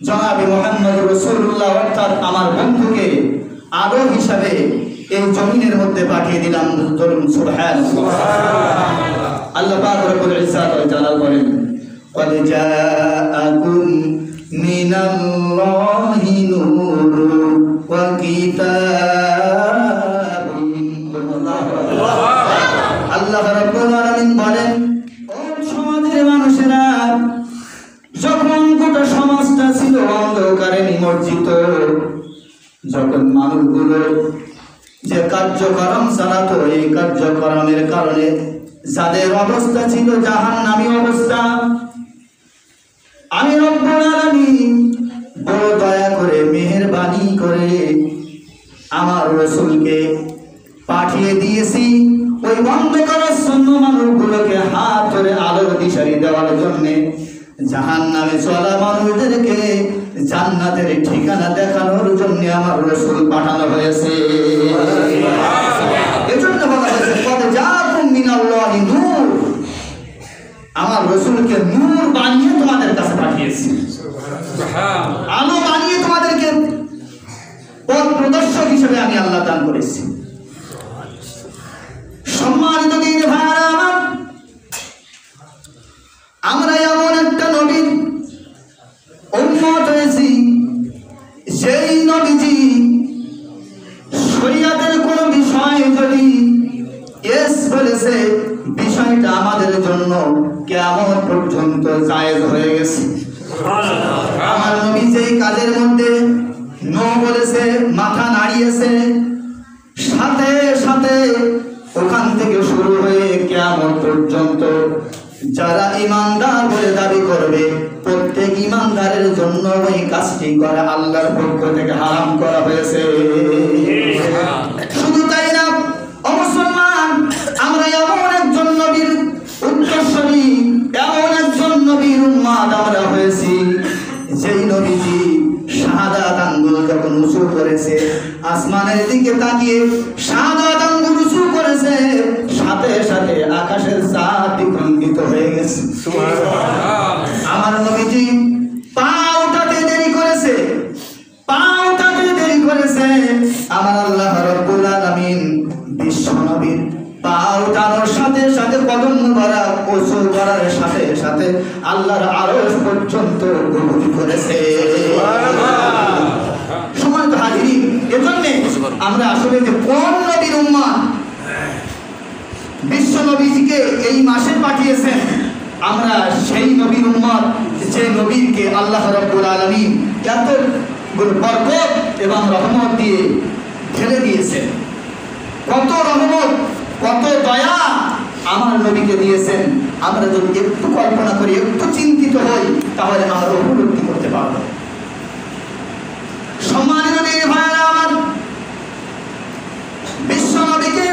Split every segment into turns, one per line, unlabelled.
জনাবে মুহাম্মদ রাসূলুল্লাহ অর্থাৎ আমার বন্ধুকে আলো হিসাবে এই জমিনের মধ্যে পাঠিয়ে দিলাম। বলুন সুবহানাল্লাহ। আল্লাহ পাক রব্বুল ইজ্জাত ওয়াল জালাল বলেন, قد جاءكم من الله نور وكتاب আল্লাহ রাব্বুল আলামিন বলেন, ও সমাজের মানুষেরা, যখন গোটা সমাজটা ছিল অন্ধকারে নিমজ্জিত, যখন মানুষগুলো যে কার্যক্রম চালাতো, এই কার্যক্রমের কারণে যাদের অবস্থা ছিল জাহান্নামী অবস্থা, আমি রব্বুল আলামিন বড় দয়া করে মেহেরবানি করে আমার রাসূলকে পাঠিয়ে দিয়েছি ওই অন্ধকারাচ্ছন্ন মানুষগুলোকে হাত ধরে আলোর দিশারি দেওয়ার জন্য, জাহান্নামে চলা মানুষদেরকে জান্নাতের ঠিকানা দেখানোর জন্য আমার রাসূল পাঠানো হয়েছে। এজন্য বলা হয়েছে কদ জাআকুম মিনাল্লাহি নূর, আমার রাসূলকে নূর বানিয়ে তোমাদের কাছে পাঠিয়েছি, আলো বানিয়ে তোমাদেরকে পথ প্রদর্শক হিসেবে আমি আল্লাহ দান করেছি। সম্মানিত দিন ভাইরা আমার, আমরা এমন একটা নবীর উম্মত হয়েছি, যেই নবীজি শরীয়তের কোন বিষয় যদি এস বলেছে, বিষয়টা আমাদের জন্য কিয়ামত পর্যন্ত জায়েজ হয়ে গেছে। আমার নবী যেই কাজের মধ্যে নো বলেছে, মাথা নাড়িয়েছে, সাথে সাথে ওখান থেকে শুরু হয়ে কিয়ামত পর্যন্ত যারা ঈমানদার বলে দাবি করবে, প্রত্যেক ঈমানদারের জন্য ওই কাজটি করা আল্লাহর পক্ষ থেকে হারাম করা হয়েছে। শুধু তাই না, ও মুসলমান, আমরা এমন একজন নবীর উত্তরসূরি, এমন একজন নবীর উম্মত আমরা হয়েছি, যেই নবীজি শাহাদাত আঙ্গুল যখন উঁচু করেছে, আসমানের দিকে তাকিয়ে শাহাদাত আঙ্গুল উঁচু করেছে, সাথে সাথে আকাশের চাঁদ দ্বিখণ্ডিত হয়ে গেছে। আমার নবীজি পা উঠাতে দেরি করেছে, পা উঠাতে দেরি করেছে, আমার আল্লাহ রাব্বুল আলামিন বিশ্ব নবীর পা উঠানোর সাথে সাথে কদম মুবারক উঁচু করার সাথে সাথে আল্লাহর আরশ পর্যন্ত গ্রহণ করেছে। সম্মানিত হাজিরিন, এজন্য আমরা আসলে যে কোন নবীর উম্মত বিশ্ব নবীজিকে এই মাসে পাঠিয়েছেন, আমরা সেই নবীর উম্মত যে নবীকে আল্লাহ রাব্বুল আলামিন এত বরকত এবং রহমত দিয়ে ঢেলে দিয়েছেন। কত রহমত, কত দয়া আমার নবীকে দিয়েছেন, আমরা যদি একটু কল্পনা করি, একটু চিন্তিত হই, তাহলে আমরা উপলব্ধি করতে পারব। সম্মানিত দিনী ভাইরা আমার, বিশ্ব নবীকে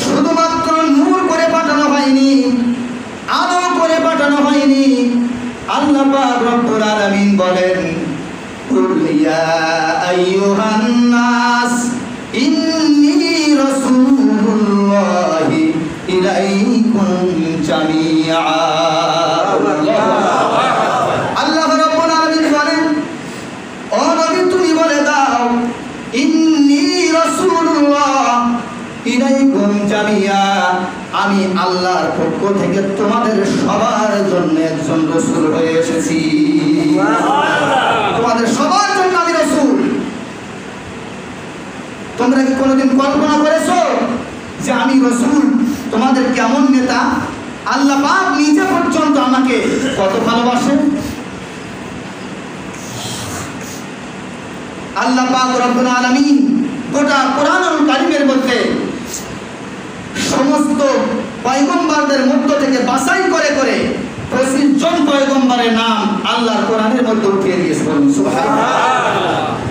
শুধুমাত্র নূর করে পাঠানো হয়নি, আলো করে পাঠানো হয়নি। আল্লাহ পাক রব্বুল আলামিন বলেন, কুল ইয়া আইয়ুহান নাস ইন্নী রাসূলুল্লাহি ইলাইকুম জামিআ। আল্লাহ রাব্বুল আলামিন বলেন, ও নবী তুমি বলে দাও, ইন্নী রাসূলুল্লাহ ইলাইকুম জামিআ, আমি আল্লাহর পক্ষ থেকে তোমাদের সবার জন্য একজন রাসূল হয়ে এসেছি। তোমাদের সবার জন্য আমি রাসূল। তোমরা কি কোনোদিন কল্পনা করেছো যে আমি রাসূল, তোমাদের কেমন নেতা? আল্লাহ পাক নিজে পর্যন্ত আমাকে কত ভালোবাসেন। আল্লাহ পাক রব্বুল আলামিন গোটা কোরআনুল কারীমের মধ্যে সমস্ত পয়গম্বরদের মধ্য থেকে বাছাই করে করে 25 জন পয়গম্বরের নাম আল্লাহর কোরআনের মধ্যে উঠিয়ে দিয়েছে। বলুন সুবহানাল্লাহ।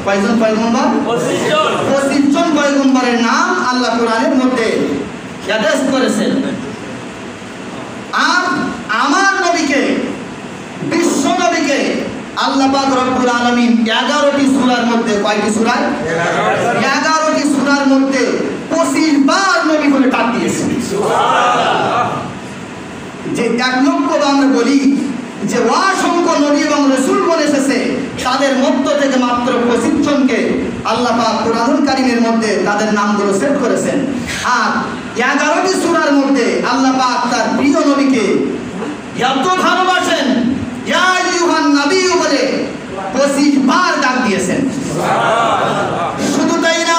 কয়জন পয়গম্বর? 25 জন পয়গম্বরের নাম আল্লাহ কোরআনের মধ্যে অ্যাড্রেস করেছেন। আর আমার নবীকে, বিশ্ব নবীকে আল্লাহ পাক রব্বুল আলামিন 11টি সূরার মধ্যে, কয়টি সূরা? 11টি সূরার মধ্যে 25 বার নবী বলে ডাক দিয়েছেন। সুবহানাল্লাহ। যে এক লক্ষ আমরা বলি যে অসংখ্য নবী এবং রাসূল বলে তাদের মধ্য থেকে মাত্র 25 জনকে আল্লাহ পাক কুরআনুল কারীমের মধ্যে তাদের নামগুলো সেট করেছেন। আর 11টি সূরার মধ্যে আল্লাহ পাক তার প্রিয় নবীকে এত ভালোবাসেন, ইয়া আইয়ুহান নবী বলে 25 বার ডাক দিয়েছেন। শুধু তাই না,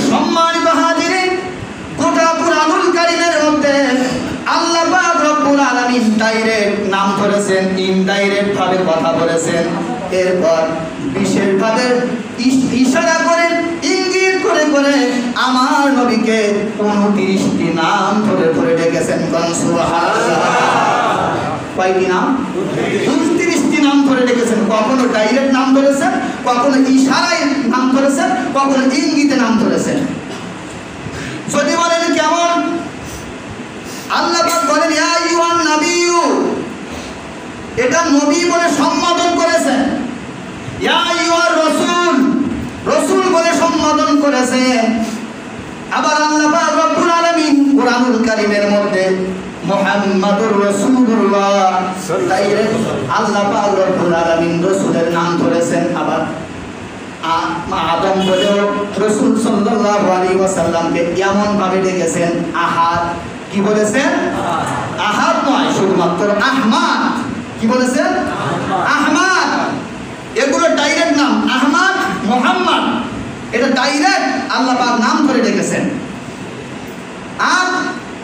সম্মানিত হাজিরিন, গোটা কুরআনুল কারীমের মধ্যে আল্লাহ পাক রব্বুল আলামিন ডাইরেক্ট নাম ধরেছেন, ইনডাইরেক্ট ভাবে কথা বলেছেন, এরপর বিশেষভাবে ইশারা করে ইঙ্গিত করে করে আমার নবীকে 29টি নাম ধরে ধরে ডেকেছেন। সুবহানাল্লাহ। কয়টি নাম? 29টি নাম ধরে ডেকেছেন। কখনো ডাইরেক্ট নাম ধরেছেন, কখনো ইশারায় নাম ধরেছেন, কখনো ইঙ্গিতে নাম ধরেছেন। যদি বলেন কেমন, আল্লাহ পাক বলেন ইয়া আইয়ুহান নাবিয়্যু, এটা নবী বলে সম্বোধন করেছেন। ইয়া আইয়ুহার রাসূল, রাসূল বলে সম্বোধন করেছেন। আবার আল্লাহ পাক রব্বুল আলামিন কুরআনুল কারীমের মধ্যে মুহাম্মাদুর রাসূলুল্লাহ ডাইরেক্ট আল্লাহ পাক রব্বুল আলামিন রাসূলের নাম ধরেছেন। আবার আদম বলেও রাসূল সাল্লাল্লাহু আলাইহি ওয়াসাল্লামকে এমন ভাবে ডেকেছেন, আহাদ। কি বলেছেন? আহাদ নয়, শুধুমাত্র আহমাদ। কি বলেছেন? আহমাদ। এগুলো ডাইরেক্ট নাম। আহমাদ, মুহাম্মদ, এটা ডাইরেক্ট আল্লাহ পাক নাম ধরে ডেকেছেন। আর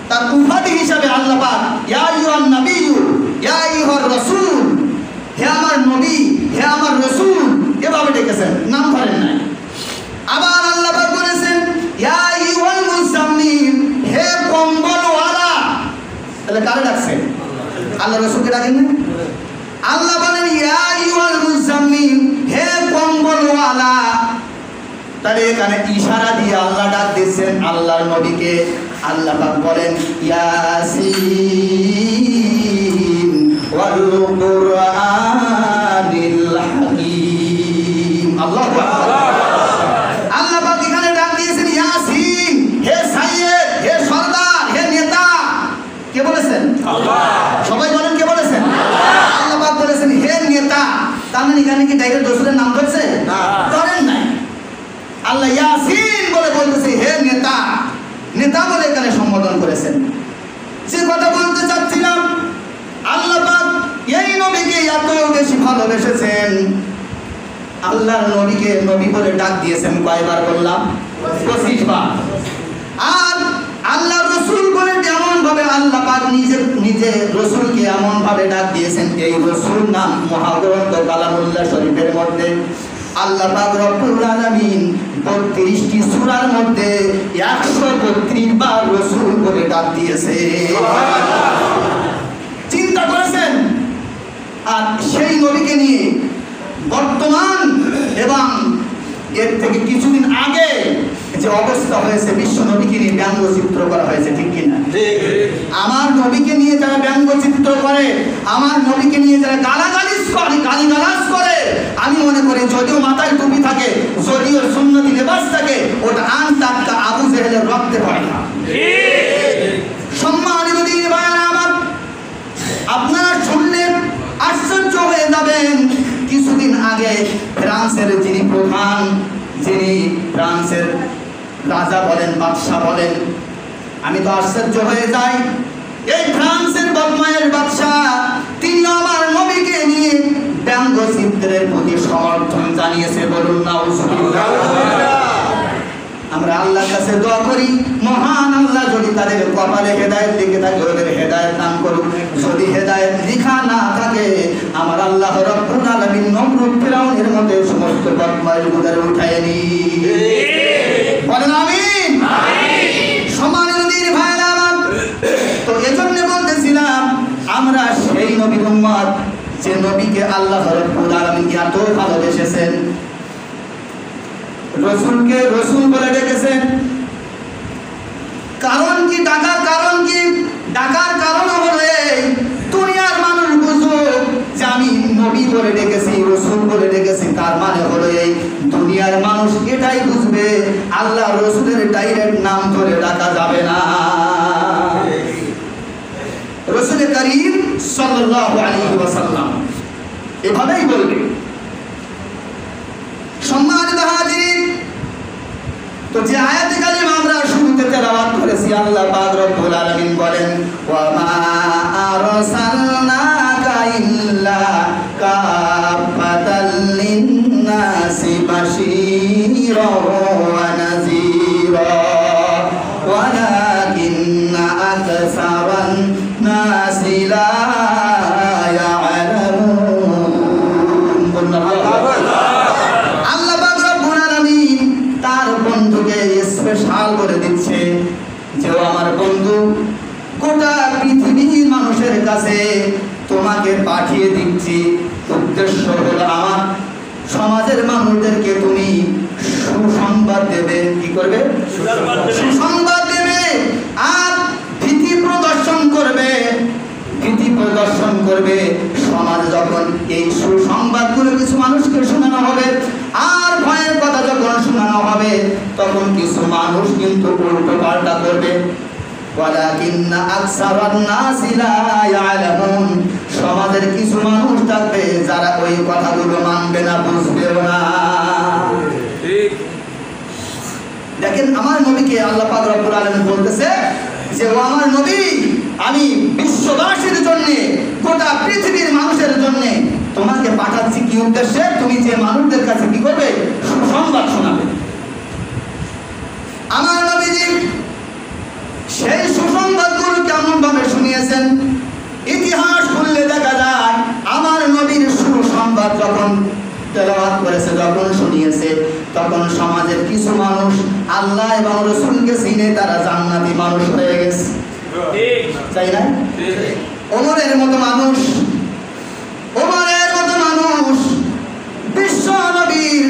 তার উপাধি হিসাবে আল্লাহ পাক ইয়া আইয়ুহান নাবিয়্যু, ইয়া আইয়ুহার রাসূল, হে আমার নবী, হে আমার রাসূল, এভাবে ডেকেছেন, নাম ধরেন নাই। আবার আল্লাহ পাক বলেছেন ইয়া আইয়ুহাল মুজাম্মিল, হে কম্বলওয়ালা। তাহলে কারে ডাকছেন? আল্লাহ রাসূলকে ডাকেন না? আল্লাহ বলেন ইয়া আইয়ুহাল মুজাম্মিল, হে কম্বলওয়ালা। তাহলে এখানে ইশারা দিয়ে আল্লাহ ডাক দিয়েছেন আল্লাহর নবীকে। আল্লাহ পাক বলেন ইয়াসিন ওয়াল কুরআনিল হাকীম। আল্লাহু আকবার। আল্লাহ পাক এখানে ডাক দিয়েছেন ইয়াসিন, হে সাইয়্যেদ, হে সরদার, হে নেতা। কে বলেছেন? আল্লাহ। সবাই বলেন কে বলেছেন? আল্লাহ। আল্লাহ পাক বলেছেন হে নেতা। তার মানে এখানে কি ডাইরেক্ট রাসূলের নাম ধরছে? না, ধরেন নাই। আল্লাহ ইয়াসিন বলে বলতেছে হে নেতা, নেতা বলে এখানে সম্বোধন করেছেন। যে কথা বলতে চাচ্ছিলাম, আল্লাহ পাক এই নবীকে এত বেশি ভালোবেসেছেন, আল্লাহর নবীকে নবী বলে ডাক দিয়েছেন কয়বার বললাম? 25 বার। আর আল্লাহর রাসূল বলে এমন ভাবে আল্লাহ পাক নিজে রাসূলকে এমন ভাবে ডাক দিয়েছেন, এই রাসূল নাম মহাগ্রন্থ কালামুল্লাহ শরীফের মধ্যে আল্লাহ পাক রব্বুল আলামিন 32টি সূরার মধ্যে 132 বার রাসূল বলে ডাক দিয়েছে। চিন্তা করেছেন? আর সেই নবীকে নিয়ে বর্তমান এবং এর থেকে কিছুদিন আগে যে অবস্থা হয়েছে, বিশ্ব নবীকে নিয়ে ব্যঙ্গচিত্র করা হয়েছে, ঠিক কিনা? আমার নবীকে নিয়ে যারা ব্যঙ্গচিত্র করে, আমার নবীকে নিয়ে যারা গালাগালিজ করে, গালিগালাজ করে, আমি মনে করি যদিও মাথায় টুপি থাকে, যদিও সুন্নতি লেবাস থাকে, ওটা আনটাটকা আবু জেহেলের রক্তে হয় না। সম্মানিত দিনী ভাইয়েরা আমার, আপনারা শুনলে আশ্চর্য হয়ে যাবেন। কিছুদিন আগে ফ্রান্সের যিনি প্রধান, যিনি ফ্রান্সের রাজা বলেন, বাদশাহ বলেন, আমি তো আশ্চর্য হয়ে যাই। এই ফ্রান্সের বদমায়ের বাদশাহ, তিনি আমার নবীকে নিয়ে ব্যঙ্গচিত্রের প্রতি সমর্থন জানিয়েছে। বলুন নাউজুবিল্লাহ। আমরা আল্লাহর কাছে দোয়া করি, মহান আল্লাহ যদি তাদের কপালে হেদায়েত লিখে থাকে, ওদের হেদায়েত দান করুক। যদি হেদায়েত লেখা না থাকে, আমার আল্লাহ রব্বুল আলামিন নমরুদ ফিরাউনের মতো সমস্ত বদমাইশগুলোকে উঠায় নিন। বলেন আমিন। সম্মানিত দিনী ভাইরা আমার, তো এজন্য বলতেছিলাম আমরা সেই নবীর উম্মত যে নবীকে আল্লাহ রব্বুল আলামিন এত ভালোবেসেছেন, রাসূলকে রাসূল বলে ডেকেছেন। কারণ কি? ডাকার কারণ কি? ডাকার কারণ হলো এই, দুনিয়ার মানুষ বুঝুক যে আমি নবী বলে ডেকেছি, রাসূল বলে ডেকেছি। তার মানে হলো এই, দুনিয়ার মানুষ এটাই বুঝবে আল্লাহ রাসূলের ডাইরেক্ট নাম ধরে ডাকা যাবে না। রাসূল করিম সাল্লাল্লাহু আলাইহি ওয়াসাল্লাম এভাবেই বলবে সম্মানিত হাজিরিন, তো যে আয়াতে কারিমা আমরা শুরুতে তেলাওয়াত করেছি, আল্লাহ পাক রব্বুল আলামিন বলেন, ওয়া মা আরসালনাকা ইল্লা কাফাতাল লিন-নাসি বাশীরাও ওয়া নাযীরা ওয়ালাকিন্না আকসারান নাসি লা ইয়ালামুন। আল্লাহ পাক রব্বুল আলামিন তার বন্ধুকে স্পেশাল করে দিচ্ছে যে ও আমার বন্ধু, গোটা পৃথিবীর মানুষের কাছে তোমাকে পাঠিয়ে দিচ্ছি। উদ্দেশ্য হলো আমার সমাজের মানুষদেরকে তুমি সুসংবাদ দেবে। কি করবে? সুসংবাদ দেবে আর ভীতি প্রদর্শন করবে। ভীতি প্রদর্শন করবে। সমাজ যখন এই সুসংবাদগুলো কিছু মানুষকে শোনানো হবে আর ভয়ের কথা যখন শোনানো হবে, তখন কিছু মানুষ কিন্তু উল্টো পাল্টা করবে। ওয়ালাকিন্না আকসারান নাসি লা ইয়ালামুন, সমাজের কিছু মানুষ থাকবে যারা ওই কথাগুলো মানবে না, বুঝবেও না। ঠিক দেখেন, আমার নবীকে আল্লাহ পাক রব্বুল আলামিন বলতেছে যে ও আমার নবী, আমি বিশ্ববাসীর জন্য, গোটা পৃথিবীর মানুষের জন্য তোমাকে পাঠাচ্ছি। কি উদ্দেশ্যে? তুমি যে মানুষদের কাছে কি করবে? সুসংবাদ শোনাবে। আমার নবীজি সেই সুসংবাদগুলো কেমন ভাবে শুনিয়েছেন, ইতিহাস খুললে দেখা যায় আমার নবীর সুসংবাদ যখন তেলাওয়াত করেছে, যখন শুনিয়েছে, তখন সমাজের কিছু মানুষ আল্লাহ এবং রাসূলকে চিনে তারা জান্নাতি মানুষ হয়ে গেছে। ঠিক তাই না? ওমরের মতো মানুষ, ওমরের মতো মানুষ বিশ্ব নবীর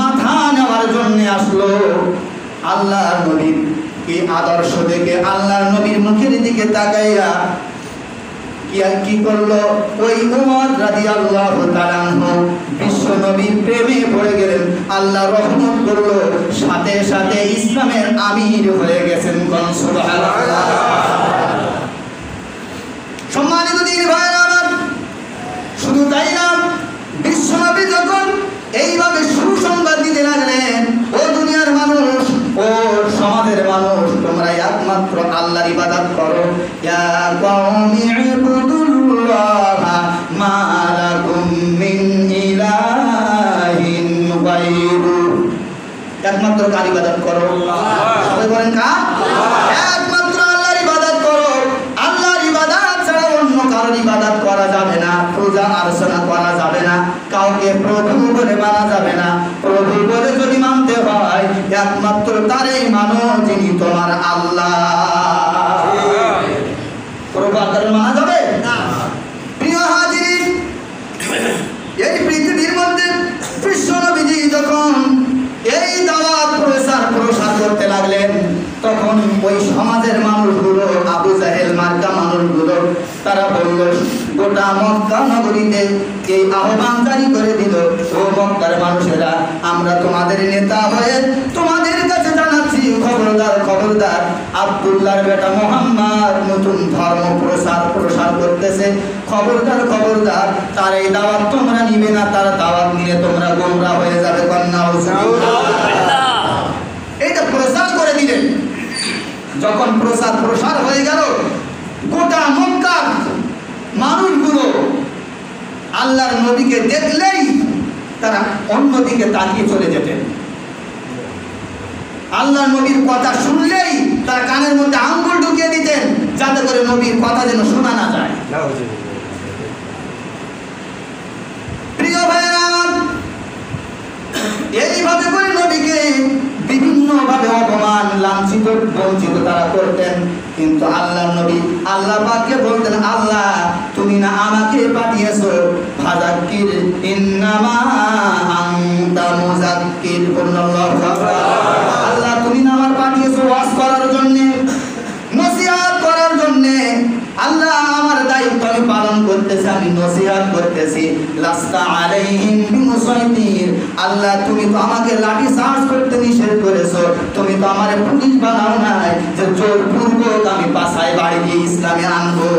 মাথা নেওয়ার জন্য আসলো। আল্লাহর নবীর কি আদর্শ দেখে আল্লাহর নবীর মুখের দিকে তাকাইয়া কি করলো? ওই উমর রাদিয়াল্লাহু তাআলা আনহু বিশ্ব নবীর প্রেমে পড়ে গেলেন। আল্লাহ রহমত করলো, সাথে সাথে ইসলামের আমির হয়ে গেছেন। সুবহানাল্লাহ। সম্মানিত দিন ভাইরা আমার, শুধু তাই না, বিশ্ব নবী যখন এইভাবে সুসংবাদ দিতে লাগলেন, ও দুনিয়ার মানুষ, ও সমাজের মানুষ, তোমরা একমাত্র আল্লাহর ইবাদত করো। ইয়া কওমি ইবুদুল্লাহ মা লাকুম মিন ইলাহিন গায়রু। একমাত্র কার ইবাদত করো? সবাই বলেন কার? একমাত্র আল্লাহর ইবাদত করো। আল্লাহর ইবাদত ছাড়া অন্য কারোর ইবাদত করা যাবে না, পূজা অর্চনা করা যাবে না, কাউকে প্রভু বলে মানা যাবে না। প্রভু বলে যদি মানতে হয়, একমাত্র তারই মানো যিনি তোমার আল্লাহ। প্রভু আল্লাহর মানা যাবে না। প্রিয় হাজিরিন, এই পৃথিবীর মধ্যে বিশ্ব নবীজি যখন এই দাওয়াত প্রসার করতে লাগলেন, তখন ওই সমাজের মানুষগুলো, আবু জাহেল মার্কা মানুষগুলো, তারা বলল, গোটা মক্কা নগরীতে এই আহ্বান জারি করে দিল, ও মক্কার মানুষেরা, আমরা তোমাদের নেতা হয়ে তোমাদের কাছে জানাচ্ছি, খবরদার খবরদার, আব্দুল্লাহর বেটা মুহাম্মদ নতুন ধর্ম প্রসার করতেছে। খবরদার খবরদার, তার এই দাওয়াত তোমরা নিবে না, তার দাওয়াত নিয়ে তোমরা গোমরা হয়ে যাবে। কন্যা এইটা প্রচার করে দিলেন। যখন প্রসার হয়ে গেল, গোটা মক্কার মানুষগুলো আল্লাহর নবীকে দেখলেই তারা অন্যদিকে তাকিয়ে চলে যেতেন। আল্লাহর নবীর কথা শুনলেই তারা কানের মধ্যে আঙ্গুল ঢুকিয়ে দিতেন, যাতে করে নবীর কথা যেন শোনা না যায়। প্রিয় ভাইরা, এইভাবে করে নবীকে বিভিন্নভাবে অপমান, লাঞ্ছিত, বঞ্চিত তারা করতেন। কিন্তু আল্লাহর নবী আল্লাহ পাককে বলতেন, আল্লাহ তুমি না আমাকে পাঠিয়েছো, ফাযাক্কির ইন্নামা আনতা মুযাক্কির। আল্লাহ তুমি না আমার পাঠিয়েছো ওয়াজ করার জন্য, নসিহত করার জন্য। আল্লাহ আমার দায়িত্ব আমি পালন করতেছি, আমি নসিহত করতেছি। লাস্তা আলাইহিম বিমুসাইতির। আল্লাহ তুমি তো আমাকে লাঠি চার্জ করতে নিষেধ করেছো, তুমি তো আমারে পুলিশ বানাও নাই যে জোরপূর্বক আমি বাসায় বাড়ি দিয়ে ইসলামে আনবো।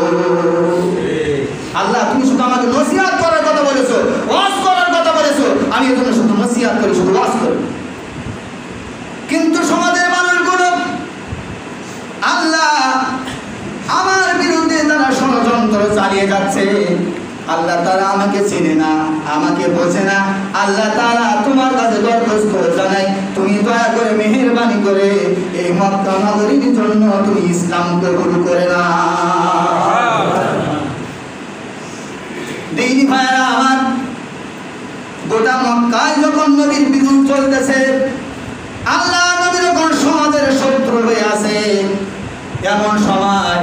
আল্লাহ তুমি শুধু আমাকে নসিহত করার কথা বলেছো, ওয়াজ করার কথা বলেছো, আমি এজন্য শুধু নসিহত করি, শুধু ওয়াজ করি। কিন্তু সমাজের মানুষগুলো আল্লাহ আমার বিরুদ্ধে তারা ষড়যন্ত্র চালিয়ে যাচ্ছে। আল্লাহ তারা আমাকে চেনে না, আমাকে বোঝে না। আল্লাহ তারা তোমার কাছে দরখাস্ত জানাই, তুমি দয়া করে মেহেরবানি করে এই মক্কা নগরীর জন্য তুমি ইসলাম কবুল করে না। দিনী ভাইরা আমার, গোটা মক্কায় যখন নবীর বিরোধ চলতেছে, আল্লাহ নবী যখন সমাজের শত্রু হয়ে আছে, এমন সময়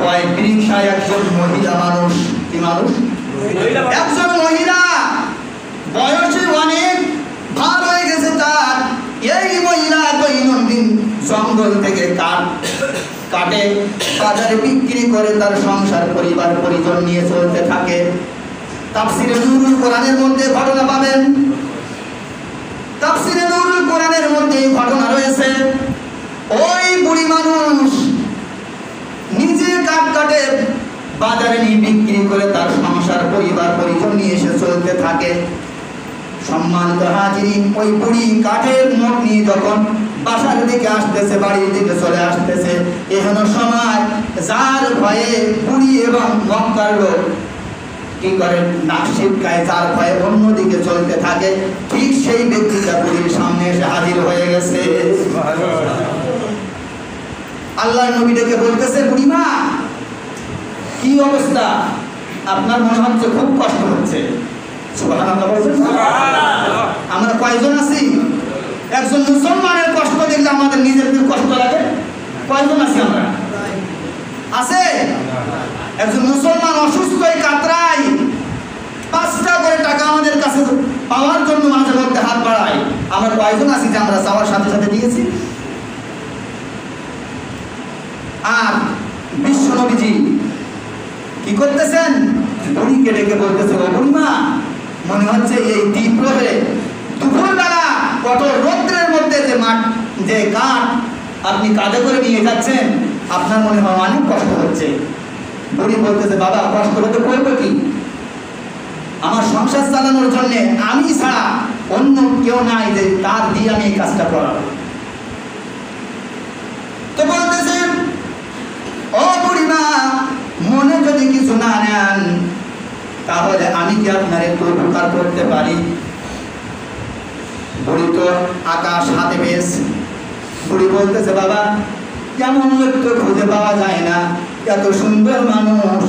বয়বৃক্ষায় একজন মহিলা মানুষ, কি মানুষ? একজন মহিলা, বয়সে অনেক ভার হয়ে গেছে তার। এই মহিলা দৈনন্দিন জঙ্গল থেকে কাটে বাজারে বিক্রি করে তার সংসার পরিবার পরিজন নিয়ে চলতে থাকে। তাফসিরে নুরুল কোরআনের মধ্যে ঘটনা পাবেন, তাফসিরে নুরুল কোরআনের মধ্যে ঘটনা রয়েছে। ওই বুড়ি মানুষ নিজে কাটে বাজারে নিয়ে বিক্রি করে তার সংসার পরিবার পরিজন নিয়ে এসে চলতে থাকে। সম্মানিত হাজিরিন, ওই বুড়ি কাঠের মোট নিয়ে যখন বাসার দিকে আসতেছে, বাড়ির দিকে চলে আসতেছে, এহেন সময় যার ভয়ে বুড়ি এবং মক্কার লোক কি করে, নাক শিবকায়, যার ভয়ে অন্যদিকে চলতে থাকে, ঠিক সেই ব্যক্তিটা বুড়ির সামনে এসে হাজির হয়ে গেছে। আল্লাহ নবী ডেকে বলতেছে, বুড়িমা কি অবস্থা? আপনার মনে হচ্ছে খুব কষ্ট হচ্ছে। সুবহানাল্লাহ বলছেন। আমরা কয়জন আছি? একজন মুসলমানের কষ্ট দেখলে আমাদের নিজেদের কষ্ট লাগে। কয়জন আছি আমরা? আছে? একজন মুসলমান অসুস্থ হয়ে কাতরায়, 5টা করে টাকা আমাদের কাছে পাওয়ার জন্য মাঝে মধ্যে হাত বাড়ায়। আমরা কয়জন আছি যে আমরা চাওয়ার সাথে সাথে দিয়েছি? আর বিশ্ব নবীজি কি করতেছেন? বুড়িকে ডেকে বলতেছে, ও বুড়িমা, মনে হচ্ছে এই দ্বীপ্রহে দুপুরবেলা কত রৌদ্রের মধ্যে যে কাঠ আপনি কাঁধে করে নিয়ে যাচ্ছেন, আপনার মনে হয় অনেক কষ্ট হচ্ছে। বুড়ি বলতেছে, বাবা কষ্ট হতে করবো কি? আমার সংসার চালানোর জন্য আমি ছাড়া অন্য কেউ নাই যে তার দিয়ে আমি এই কাজটা করাবো। তো বলতেছে, ও বুড়িমা, মনে যদি কিছু না নেন তাহলে আমি কি আপনার একটু উপকার করতে পারি? বুড়ি তো আকাশ হাতে বেশ। বুড়ি বলতেছে, বাবা কেমন একটু খুঁজে পাওয়া যায় না, এত সুন্দর মানুষ,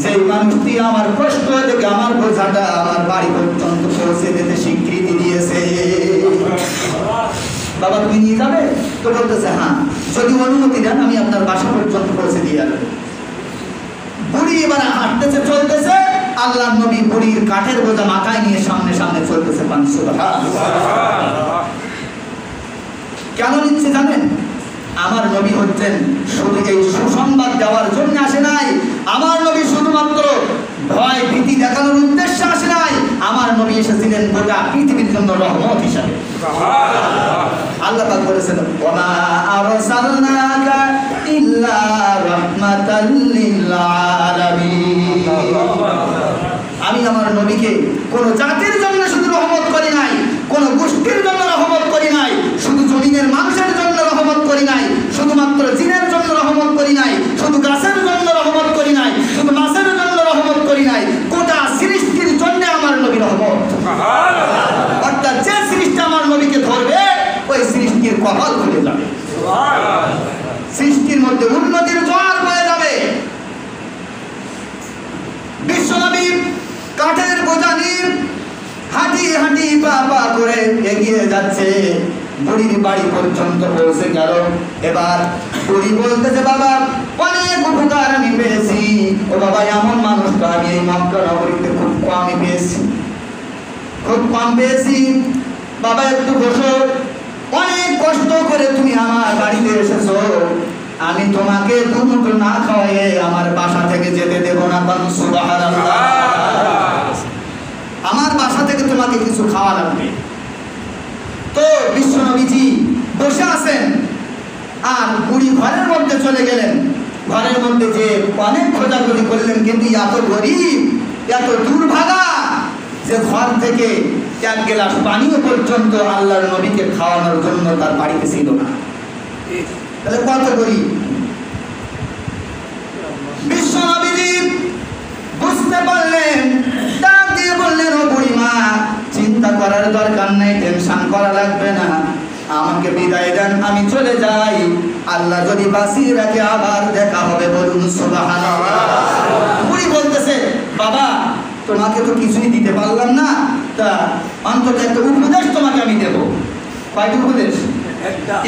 যেই মানুষটি আমার কষ্ট থেকে আমার বোঝাটা আমার বাড়ি পর্যন্ত পৌঁছে দিতে স্বীকৃতি দিয়েছে, বাবা তুমি নিয়ে যাবে? তো বলতেছে, হ্যাঁ, যদি অনুমতি দেন আমি আপনার বাসা পর্যন্ত পৌঁছে দিয়ে আসবো। বুড়ি এবার হাঁটতেছে, চলতেছে, আল্লাহ নবী বুড়ির কাঠের বোঝা মাথায় নিয়ে সামনে সামনে চলতেছে। কেন নিচ্ছে জানেন? আমার নবী হচ্ছেন শুধু এই সুসংবাদ দেওয়ার জন্য আসে নাই। আমার নবী শুধুমাত্র ভয় ভীতি দেখানোর উদ্দেশ্যে আসে নাই। আমার নবী এসেছিলেন গোটা পৃথিবীর জন্য রহমত হিসাবে। আল্লাহ পাক বলেছেন, ওয়া আরসালনাকা ইল্লা রাহমাতাল লিল আলামিন। আমি আমার নবীকে কোন জাতির জন্য শুধু রহমত করি নাই, কোন গোষ্ঠীর জন্য রহমত করি নাই, শুধু জমিনের মানুষের জন্য রহমত করি নাই, শুধুমাত্র জিনের জন্য রহমত করি নাই, শুধু গাছের জন্য রহমত করি নাই, শুধু মাছের জন্য রহমত করি নাই, গোটা সৃষ্টির জন্য আমার নবী রহমত। অর্থাৎ যে সৃষ্টি আমার নবীকে ধরবে ওই সৃষ্টির কপাল খুলে যাবে, সৃষ্টির মধ্যে উন্নতির জোয়ার বয়ে যাবে। বিশ্বনবী কাঠের বোঝা নিয়ে হাঁটি হাঁটি পা পা করে এগিয়ে যাচ্ছে, বুড়ির বাড়ি পর্যন্ত পৌঁছে গেল। এবার বুড়ি বলতেছে, বাবা অনেক উপকার আমি পেয়েছি। ও বাবা, এমন মানুষটা আমি এই মক্কা নগরীতে খুব কমই পেয়েছি, খুব কম পেয়েছি। বাবা একটু বসো, অনেক কষ্ট করে তুমি আমার বাড়িতে এসেছো, আমি তোমাকে দুমুঠো না খাওয়াইয়ে আমার বাসা থেকে যেতে দেব না। সুবহানাল্লাহ, আমার বাসা থেকে তোমাকে কিছু খাওয়া লাগবে। তো বিশ্বনবীজি বসে আছেন আর বুড়ি ঘরের মধ্যে চলে গেলেন। ঘরের মধ্যে যে অনেক খোঁজাখুঁজি করলেন, কিন্তু এত গরিব, এত দুর্ভাগা যে ঘর থেকে এক গ্লাস পানিও পর্যন্ত আল্লাহর নবীকে খাওয়ানোর জন্য তার বাড়িতে ছিল না। তাহলে কত গরিব। বিশ্ব নবীজি বুঝতে পারলেন, ডাক দিয়ে বললেন, ও বুড়িমা, চিন্তা করার দরকার নেই, টেনশন করা লাগবে না, আমাকে বিদায় দেন, আমি চলে যাই। আল্লাহ যদি বাঁচিয়ে রাখে আবার দেখা হবে, বলুন সুবহানাল্লাহ। বুড়ি বলতেছে, বাবা তোমাকে তো কিছুই দিতে পারলাম না, তা অন্তত একটা উপদেশ তোমাকে আমি দেব। কয়টি উপদেশ?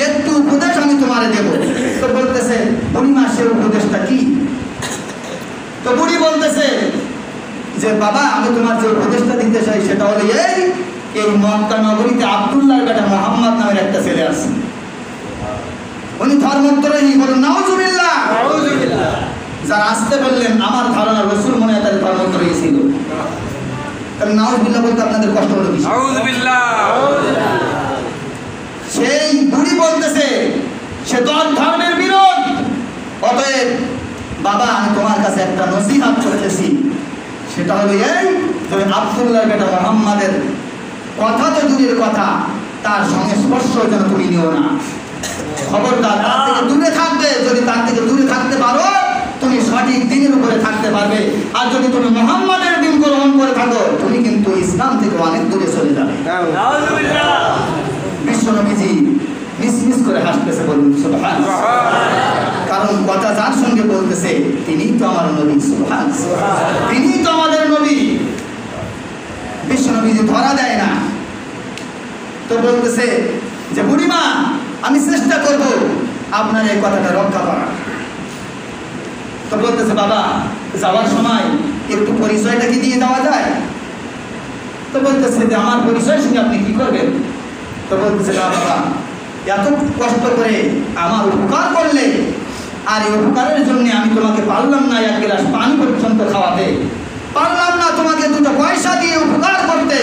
একটু উপদেশ আমি তোমারে দেব। তো বলতেছে, বুড়িমা সে উপদেশটা কি? তো বুড়ি বলতেছে যে, বাবা আমি তোমার যে উপদেশটা দিতে চাই সেটা হলো এই মক্কা নগরীতে আব্দুল্লাহর বেটা মোহাম্মদ নামের একটা ছেলে আছে, উনি ধর্মোত্তরহী, বলুন নাউজুবিল্লাহ। যারা আসতে বললেন, আমার ধারণা রাসূল মনে হয় তার ধর্মোত্তরহী ছিল। তাহলে নাউজুবিল্লাহ বলতে আপনাদের কষ্ট হলো কি? সেই বুড়ি বলতেছে সে তো ধর্মের বিরোধ, অতএব বাবা আমি তোমার কাছে একটা নসিহত করতেছি, সেটা হলো তুমি আব্দুল্লাহর বেটা মোহাম্মদের কথা তো দূরের কথা, তার সংস্পর্শ যেন তুমি নিও না, খবরদার তার থেকে দূরে থাকবে। যদি তার থেকে দূরে থাকতে পারো তুমি সঠিক দিনের উপরে থাকতে পারবে, আর যদি তুমি মুহাম্মাদের দিন গ্রহণ করে থাকো তুমি কিন্তু ইসলাম থেকে অনেক দূরে চলে যাবে। বিশ্ব নবীজি মিসমিস করে হাসতেছে, বলুন সুবহানাল্লাহ। কারণ কথা যার সঙ্গে বলতেছে তিনিই তো আমার নবী, সুবহানাল্লাহ, তিনিই তো আমাদের নবী। বিশ্ব নবীজি ধরা দেয় না, তো বলতেছে যে, বুড়িমা আমি চেষ্টা করব আপনার এই কথাটা রক্ষা করার। তো বলতেছে, বাবা যাওয়ার সময় একটু পরিচয়টা কি দিয়ে যাওয়া যায়? তো বলতেছে যে, আমার পরিচয় শুনে আপনি কি করবেন? তো বলতেছে, বাবা এত কষ্ট করে আমার উপকার করলে, আর এই উপকারের জন্য আমি তোমাকে পারলাম না এক গ্লাস পানি পর্যন্ত খাওয়াতে, পারলাম না তোমাকে দুটো পয়সা দিয়ে উপকার করতে,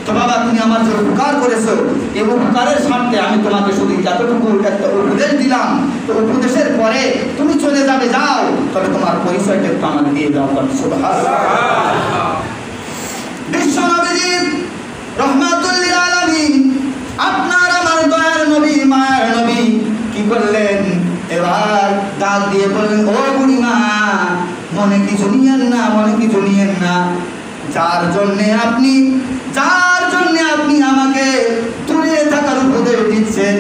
তো বাবা তুমি আমার যে উপকার করেছো এই উপকারের স্বার্থে আমি তোমাকে শুধু যতটুকু একটা উপদেশ দিলাম, তো উপদেশের পরে তুমি চলে যাবে, যাও, তবে তোমার পরিচয়টা একটু আমাকে দিয়ে দাও। সুবহানাল্লাহ। বিশ্ব নবীজি রহমাতুল লিল আলামিন, আপনার আমার দয়ার নবী, মায়ের নবী কি করলেন? এবার ডাক দিয়ে বললেন, ও বুড়িমা মনে কিছু নিয়েন না, মনে কিছু নিয়েন না, যার জন্যে আপনি আমাকে দূরে থাকার উপদেশ দিচ্ছেন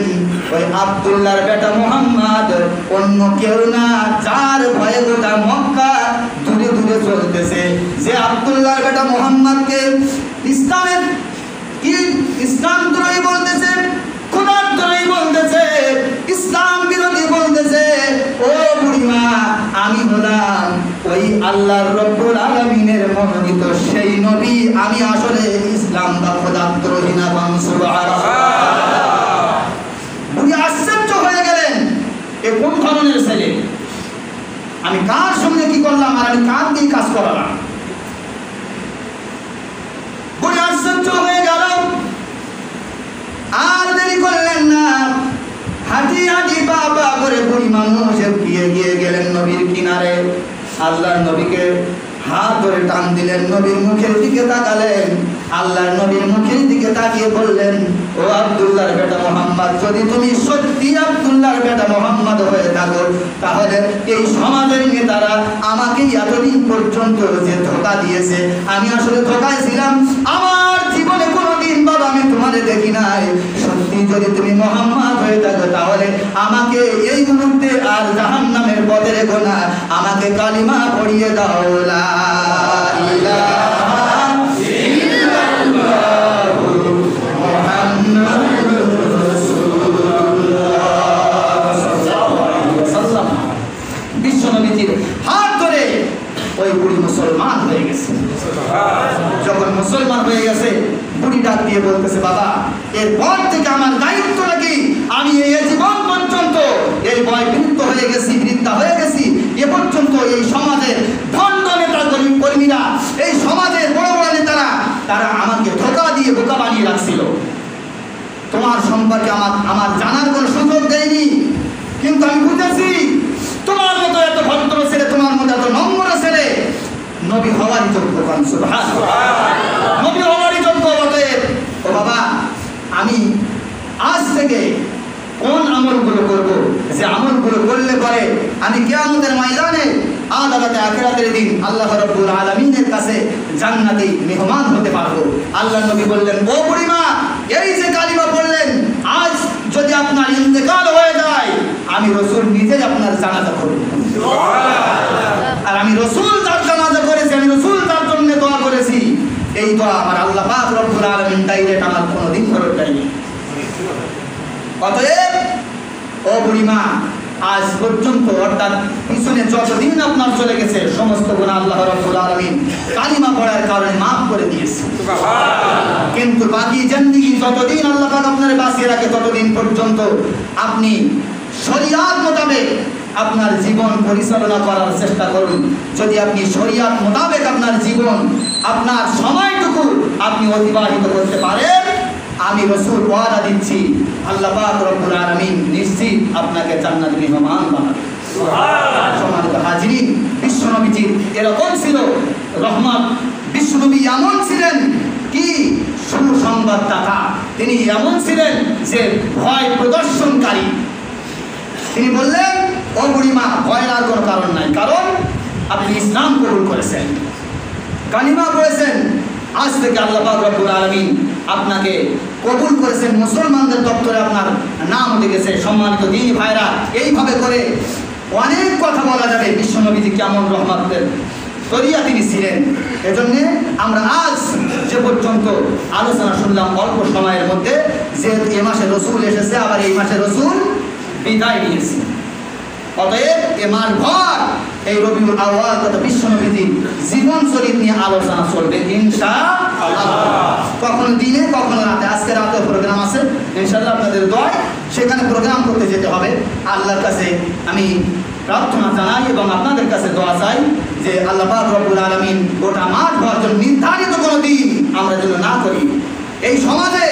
ওই আব্দুল্লাহর বেটা মোহাম্মদ, অন্য কেউ না, যার ভয়ে গোটা মক্কা দূরে দূরে চলতেছে। যে আব্দুল্লাহর বেটা মোহাম্মদকে ইসলাম দ্রোহী বলতেছে, খোদার দ্রোহী বলতেছে, ইসলাম বিরোধী বলতেছে, ও বুড়িমা আমি হলাম ওই আল্লাহর রব্বুল আলামিনের মনোনীত সেই নবী, আমি আসলে ইসলাম বা খোদার দ্রোহী না। সুবহানাল্লাহ। বুড়ি আশ্চর্য হয়ে গেলেন, এ কোন ধরনের ছেলে, আমি কার সঙ্গে কি করলাম, আর আমি কার দিয়ে কাজ করালাম? বুড়ি আশ্চর্য হয়ে গেল, আর দেরি করলেন না, হাঁটি হাঁটি পা পা করে বুড়ি মানুষ গিয়ে গেলেন নবীর কিনারে, আল্লাহর নবীকে হাত ধরে টান দিলেন, নবীর মুখের দিকে তাকালেন, আল্লাহর নবীর মুখের দিকে তাকিয়ে বললেন, ও আব্দুল্লাহর বেটা মোহাম্মদ, যদি তুমি সত্যি আব্দুল্লাহর বেটা মোহাম্মদ হয়ে থাকো, তাহলে এই সমাজের নেতারা আমাকে এতদিন পর্যন্ত যে ধোঁকা দিয়েছে, আমি আসলে ধোঁকায় ছিলাম, আমার জীবনে কোনোদিন বাবা আমি তোমারে দেখি নাই, সত্যি যদি তুমি মোহাম্মদ হয়ে থাকো তাহলে আমাকে এই মুহূর্তে আর জাহান্নামের পথে রেখো না, আমাকে কালিমা পড়িয়ে দাও, লা ইলাহা ইল্লাল্লাহু মুহাম্মাদুর রাসূলুল্লাহ সাল্লাল্লাহু আলাইহি ওয়াসাল্লাম। বিশ্ব নবীজির হাত ধরে ওই বুড়ি মুসলমান হয়ে গেছে। যখন মুসলমান হয়ে গেছে, বুড়ি ডাক দিয়ে বলতেছে, বাবা এরপর থেকে আমার দায়িত্ব নাকি, আমি এই জীবন পর্যন্ত এই বয়বৃদ্ধ হয়ে গেছি, বৃদ্ধা হয়ে গেছি, এ পর্যন্ত এই সমাজের ভণ্ড নেতা কর্মীরা, এই সমাজের বড় বড় নেতারা, তারা আমাকে ধোঁকা দিয়ে বোকা বানিয়ে রাখছিল, তোমার সম্পর্কে আমার জানার কোনো সুযোগ দেয়নি, কিন্তু আমি বুঝেছি তোমার মতো এত ভদ্র ছেলে, তোমার মতো এত নম্র ছেলে নবী হওয়ারই যোগ্য। সুবহানাল্লাহ। নবী হওয়ারই যোগ্য। বাবা আমি আজ থেকে কোন আমলগুলো করব, যে আমলগুলো করলে পরে আমি কিয়ামতের ময়দানে আদালতে আখিরাতের দিন আল্লাহ রাব্বুল আলামিনের কাছে জান্নাতি মেহমান হতে পারবো। আল্লাহ নবী বললেন, ও বুড়িমা, এই যে কালিমা পড়লেন, আজ যদি আপনার ইন্তেকাল হয়ে যায় আমি রাসূল নিজেই আপনার জানাজা করব। আর আমি রাসূল তার জানাজা করেছি, আমি রাসূল তার জন্য দোয়া করেছি, এই দোয়া আমার আল্লাহ পাক রব্বুল আলামিন ডাইরেক্ট আমার কোনোদিন ফেরত দেয়নি। অতএব ও বুড়িমা, আজ পর্যন্ত অর্থাৎ পিছনে যতদিন আপনার চলে গেছে সমস্ত গুনাহ আল্লাহ রাব্বুল আলামিন কালিমা পড়ার কারণে মাফ করে দিয়েছে। কিন্তু বাকি জিন্দেগি যতদিন আল্লাহ পাক আপনারে বাঁচিয়ে রাখে ততদিন পর্যন্ত আপনি শরিয়াত মোতাবেক আপনার জীবন পরিচালনা করার চেষ্টা করুন। যদি আপনি শরিয়াত মোতাবেক আপনার জীবন, আপনার সময়টুকু আপনি অতিবাহিত করতে পারেন, আমি রাসূল ওয়াদা দিচ্ছি আল্লাহ পাক রব্বুল আলামিন নিশ্চিত আপনাকে জান্নাতের মেহমান বানাবে। সুবহানাল্লাহ। সম্মানিত হাজিরিন, বিশ্বনবীজি এরকম ছিল রহমত। বিশ্বনবী এমন ছিলেন কি সুসংবাদদাতা, তিনি এমন ছিলেন যে ভয় প্রদর্শনকারী। তিনি বললেন, ও বুড়িমা, ভয়ের আর কোনো কারণ নাই, কারণ আপনি ইসলাম কবুল করেছেন, কালিমা পড়েছেন, আজ থেকে আল্লাহ পাক রব্বুল আলামিন আপনাকে কবুল করেছেন, মুসলমানদের দপ্তরে আপনার নাম উঠে গেছে। সম্মানিত দিনী ভাইরা, এইভাবে করে অনেক কথা বলা যাবে বিশ্বনবীজি কেমন রহমতের তরিয়া তিনি ছিলেন। এজন্য আমরা আজ যে পর্যন্ত আলোচনা শুনলাম অল্প সময়ের মধ্যে, যেহেতু এ মাসে রাসূল এসেছে, আবার এই মাসে রাসূল বিদায় নিয়েছে, অতএব এ মাস ভর এই রবিউল আউয়াল তথা বিশ্বনবীজি জীবন চরিত নিয়ে আলোচনা চলবে ইনশাআল্লাহ। কখনো দিনে কখনো রাতে, আজকে রাতে প্রোগ্রাম আছে ইনশাআল্লাহ, আপনাদের দোয়ায় সেখানে প্রোগ্রাম করতে যেতে হবে। আল্লাহর কাছে আমি প্রার্থনা জানাই এবং আপনাদের কাছে দোয়া চাই যে আল্লাহ পাক রব্বুল আলামিন গোটা মাস ভর জন্য নির্ধারিত কোনো দিন আমরা যেন না করি। এই সমাজে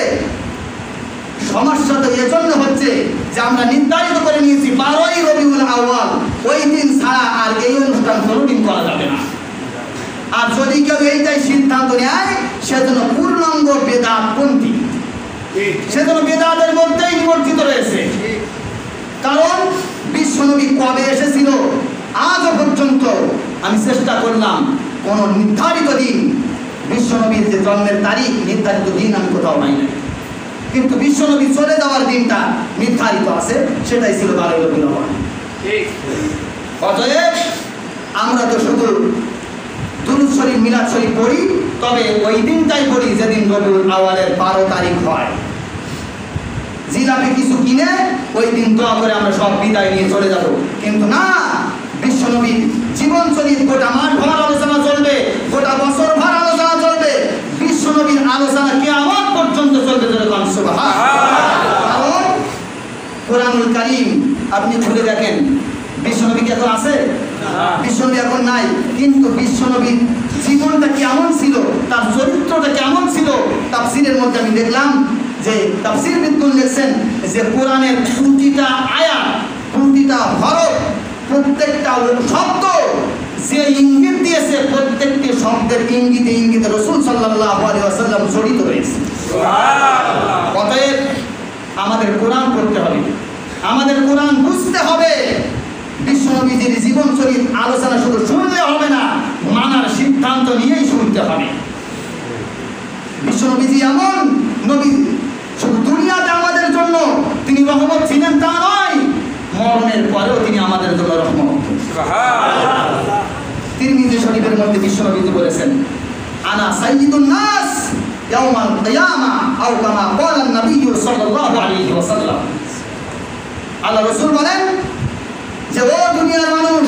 সমস্যা তো এজন্য হচ্ছে যে আমরা নির্ধারিত করে নিয়েছি 12ই রবিউল আউয়াল, ওই দিন ছাড়া আর এই অনুষ্ঠান কোনোদিন করা যাবে না। আর যদি কেউ এইটাই সিদ্ধান্ত নেয় সেজন্য পূর্ণাঙ্গ বেদাতপন্থী, সেজন্য বেদাতের মধ্যেই নিমজ্জিত রয়েছে। কারণ বিশ্বনবী কবে এসেছিল আজও পর্যন্ত আমি চেষ্টা করলাম কোনো নির্ধারিত দিন, বিশ্বনবীর যে জন্মের তারিখ নির্ধারিত দিন আমি কোথাও পাই না, কিন্তু বিশ্বনবী চলে যাওয়ার দিনটা নির্ধারিত আছে, সেটাই ছিল 12ই রবিউল আউয়াল। অতএব আমরা তো শুধু দুরূদ শরীফ মিলাদ শরীফ পড়ি, তবে ওই দিনটাই পড়ি যেদিন রবিউল আউয়ালের 12 তারিখ হয়। জিলাপি কিছু কিনে ওই দিন দোয়া করে আমরা সব বিদায় নিয়ে চলে যাব, কিন্তু না, বিশ্বনবীর জীবন চরিত গোটা মাস ভর আলোচনা চলবে, গোটা বছর ভর আলোচনা চলবে, বিশ্বনবীর আলোচনা কিয়ামত পর্যন্ত চলবে। কারণ কোরআনুল কারীম আপনি খুলে দেখেন, বিশ্বনবী কি এখন আছে? বিশ্বনবী এখন নাই, কিন্তু বিশ্বনবীর জীবনটা কেমন ছিল, তার চরিত্রটা কেমন ছিল, তাফসীরের মধ্যে আমি দেখলাম যে তাফসীরবিদগণ লিখছেন যে কোরআনের প্রতিটা আয়াত, প্রতিটা হরফ, প্রত্যেকটা শব্দ যে ইঙ্গিত দিয়েছে, প্রত্যেকটি শব্দের ইঙ্গিতে ইঙ্গিতে রাসূল সাল্লাল্লাহু আলাইহি ওয়াসাল্লাম জড়িত রয়েছে। অতএব আমাদের কোরআন পড়তে হবে, আমাদের কোরআন বুঝতে হবে, বিশ্বনবীজির জীবন চরিত আলোচনা শুধু শুনলে হবে না, মানার সিদ্ধান্ত নিয়েই শুনতে হবে। বিশ্বনবীজি এমন নবী, শুধু দুনিয়াতে আমাদের জন্য তিনি রহমত ছিলেন তা নয়, মরণের পরেও তিনি আমাদের জন্য রহমত। তিরমিজি শরীফের মধ্যে বিশ্বনবীজি বলেছেন, আনা সাইয়্যিদুন নাস ইয়াউমাল কিয়ামা আও কামা ক্বালা নবী সাল্লাল্লাহু আলাইহি ওয়াসাল্লাম। আল্লাহ রাসূল বলেন যে ও দুনিয়ার মানুষ,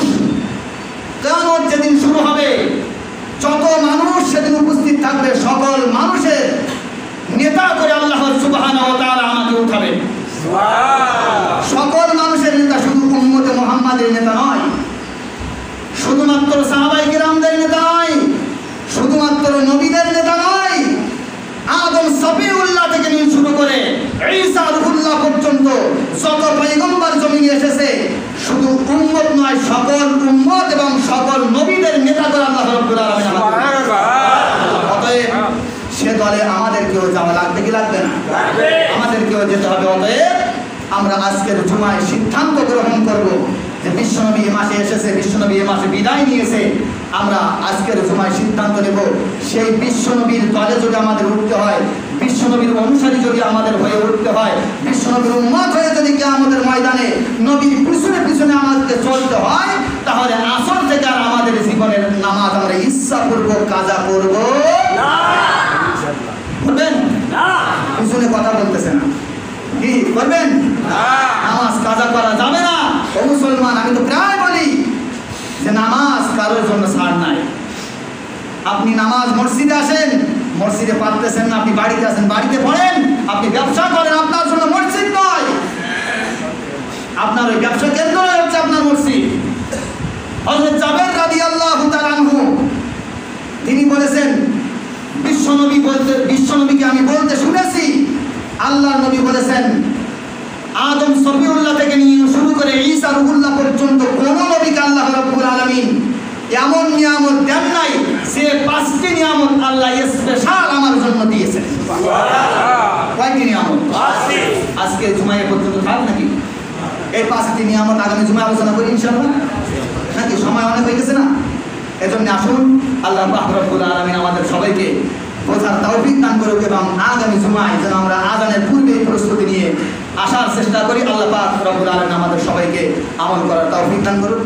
কিয়ামত যেদিন শুরু হবে, যত মানুষ সেদিন উপস্থিত থাকবে, সকল মানুষের নেতা করে আল্লাহ সুবহানাহু ওয়া তাআলা আমাকে উঠাবেন। সকল মানুষের নেতা, শুধু উম্মতে মুহাম্মাদের নেতা নয়, শুধুমাত্র সাহাবায়ে কিরামদের নেতা নয়, শুধুমাত্র নবীদের নেতা নয়, আদম সফিউল্লাহ থেকে নিয়ে শুরু করে ঈসা রূহুল্লাহ পর্যন্ত যত পয়গম্বর জমিনে এসেছে, শুধু উম্মত নয়, সকল উম্মত এবং সকল নবীদের নেতা করে আল্লাহ রাব্বুল আলামিন আমাদের। অতএব সে দলে আমাদেরকেও যাওয়া লাগবে কি লাগবে আমরা আজকের জুমায় সিদ্ধান্ত গ্রহণ করব যে বিশ্বনবী এ মাসে এসেছে, বিশ্বনবী এ মাসে বিদায় নিয়েছে। আমরা আজকের জুমায় সিদ্ধান্ত নেব সেই বিশ্বনবীর দলে যদি আমাদের উঠতে হয়, বিশ্বনবীর অনুসারী যদি আমাদের হয়ে উঠতে হয়, বিশ্বনবীর উম্মত হয়ে যদি আমাদের ময়দানে নবীর পিছনে পিছনে আমাদেরকে চলতে হয়, তাহলে আসর থেকে আর আমাদের জীবনের নামাজ আমরা ইচ্ছাপূর্বক কাজা করব না। করবেন না? পিছনে কথা বলতেছে না, কি করবেন? নামাজ কাজা করা যাবে না। ও মুসলমান, আমি তো প্রায় বলি যে নামাজ কারোর জন্য ছাড় নাই। আপনি নামাজ মসজিদে আসেন, মসজিদে পারতেছেন না, আপনি বাড়িতে আসেন, বাড়িতে পড়েন। আপনি ব্যবসা করেন, আপনার জন্য মসজিদ নয়, আপনার ওই ব্যবসা কেন্দ্র হচ্ছে আপনার মসজিদ। হযরত জাবের রাদিয়াল্লাহু তাআলা আনহু তিনি বলেছেন, বিশ্বনবীকে আমি বলতে শুনেছি, আল্লাহর নবী বলেছেন আদম সফিউল্লাহ থেকে নিয়ে শুরু করে ঈসা রুহুল্লাহ পর্যন্ত কোন নবীকে আল্লাহ রাব্বুল আলামিন এমন নিয়ামত দেন নাই যে 5টি নিয়ামত আল্লাহ স্পেশাল আমার জন্য দিয়েছেন। সুবহানাল্লাহ। কয়টি নিয়ামত? 5টি। আজকে জুমায় পর্যন্ত থাক নাকি এই 5টি নিয়ামত? আগামী জুমায় আলোচনা করি ইনশাআল্লাহ, নাকি সময় অনেক হয়ে গেছে না? এজন্য আসুন আল্লাহ পাক রব্বুল আলামিন আমাদের সবাইকে বোঝার তৌফিক দান করুক এবং আগামী জুমায় যেন আমরা আযানের পূর্বেই প্রস্তুতি নিয়ে আসার চেষ্টা করি। আল্লাহ পাক রব্বুল আলামিন আমাদের সবাইকে আমল করার তৌফিক দান করুক।